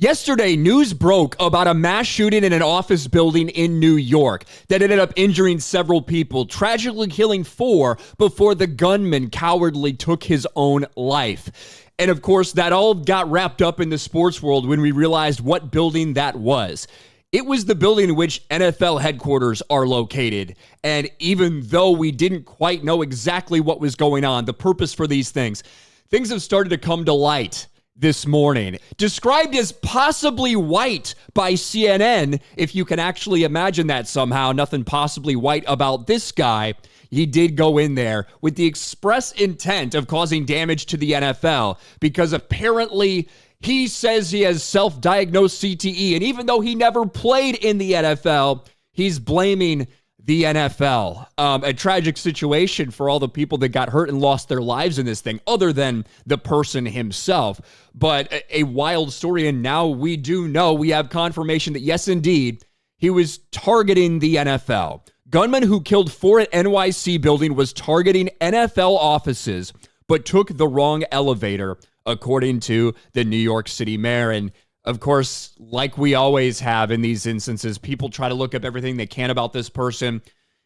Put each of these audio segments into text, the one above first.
Yesterday, news broke about a mass shooting in an office building in New York that ended up injuring several people, tragically killing 4 before the gunman cowardly took his own life. And of course, that all got wrapped up in the sports world when we realized what building that was. It was the building in which NFL headquarters are located. And even though we didn't quite know exactly what was going on, the purpose for these things have started to come to light this morning. Described as possibly white by CNN, if you can actually imagine that somehow. Nothing possibly white about this guy. He did go in there with the express intent of causing damage to the NFL because apparently he says he has self-diagnosed CTE. And even though he never played in the NFL, he's blaming the NFL. A tragic situation for all the people that got hurt and lost their lives in this thing, other than the person himself. But a wild story, and now we do know, we have confirmation that yes, indeed, he was targeting the NFL. Gunman who killed 4 at NYC building was targeting NFL offices, but took the wrong elevator, according to the New York City mayor. And of course, like we always have in these instances, people try to look up everything they can about this person.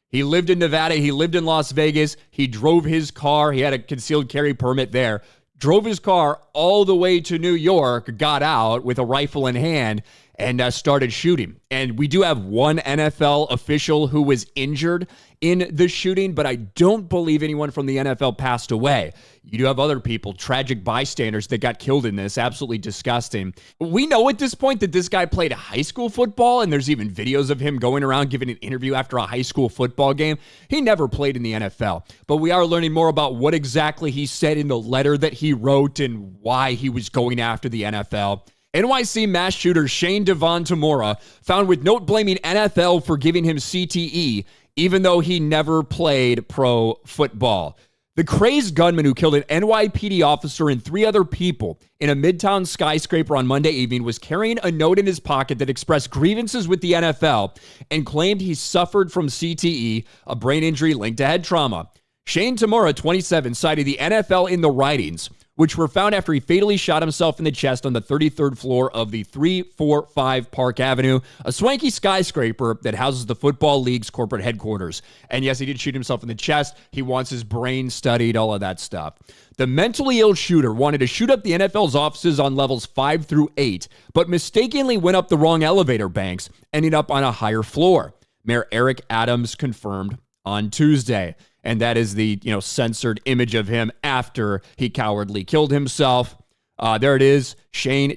He lived in Nevada. He lived in Las Vegas. He drove his car. He had a concealed carry permit there. Drove his car all the way to New York, got out with a rifle in hand, and started shooting. And we do have one NFL official who was injured in the shooting, but I don't believe anyone from the NFL passed away. You do have other people, tragic bystanders that got killed in this. Absolutely disgusting. We know at this point that this guy played high school football, and there's even videos of him going around giving an interview after a high school football game. He never played in the NFL, but we are learning more about what exactly he said in the letter that he wrote and why he was going after the NFL. NYC mass shooter Devon Tamura found with note blaming NFL for giving him CTE, even though he never played pro football. The crazed gunman who killed an NYPD officer and 3 other people in a Midtown skyscraper on Monday evening was carrying a note in his pocket that expressed grievances with the NFL and claimed he suffered from CTE, a brain injury linked to head trauma. Tamura, 27, cited the NFL in the writings, which were found after he fatally shot himself in the chest on the 33rd floor of the 345 Park Avenue, a swanky skyscraper that houses the Football League's corporate headquarters. And yes, he did shoot himself in the chest. He wants his brain studied, all of that stuff. The mentally ill shooter wanted to shoot up the NFL's offices on levels 5 through 8, but mistakenly went up the wrong elevator banks, ending up on a higher floor. Mayor Eric Adams confirmed on Tuesday. And that is the, censored image of him after he cowardly killed himself. There it is. Devon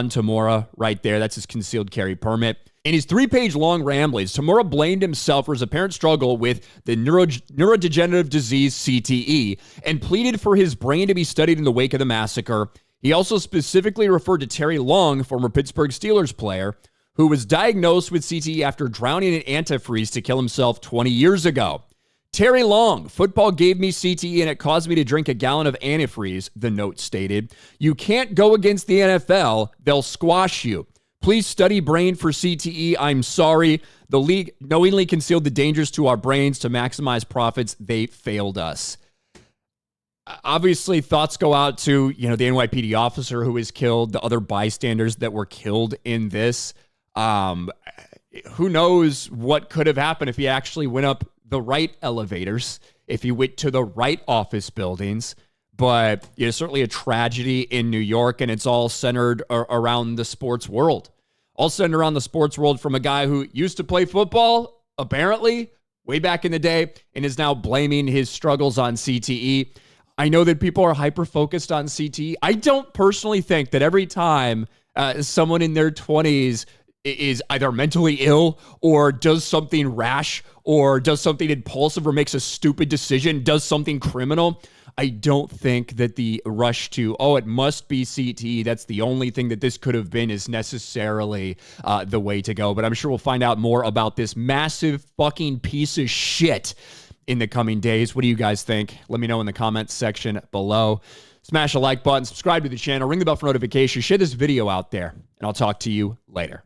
Tamura right there. That's his concealed carry permit. In his 3-page long ramblings, Tamura blamed himself for his apparent struggle with the neurodegenerative disease CTE and pleaded for his brain to be studied in the wake of the massacre. He also specifically referred to Terry Long, former Pittsburgh Steelers player, who was diagnosed with CTE after drowning in antifreeze to kill himself 20 years ago. Terry Long, football gave me CTE and it caused me to drink a gallon of antifreeze, the note stated. You can't go against the NFL. They'll squash you. Please study brain for CTE. I'm sorry. The league knowingly concealed the dangers to our brains to maximize profits. They failed us. Obviously, thoughts go out to, the NYPD officer who was killed, the other bystanders that were killed in this. Who knows what could have happened if he actually went up the right elevators, if he went to the right office buildings. But certainly a tragedy in New York, and it's all centered around the sports world. All centered around the sports world from a guy who used to play football, apparently, way back in the day, and is now blaming his struggles on CTE. I know that people are hyper-focused on CTE. I don't personally think that every time someone in their 20s is either mentally ill or does something rash or does something impulsive or makes a stupid decision, does something criminal, I don't think that the rush to, it must be CTE, that's the only thing that this could have been, is necessarily the way to go. But I'm sure we'll find out more about this massive fucking piece of shit in the coming days. What do you guys think? Let me know in the comments section below. Smash a like button, subscribe to the channel, ring the bell for notifications, share this video out there, and I'll talk to you later.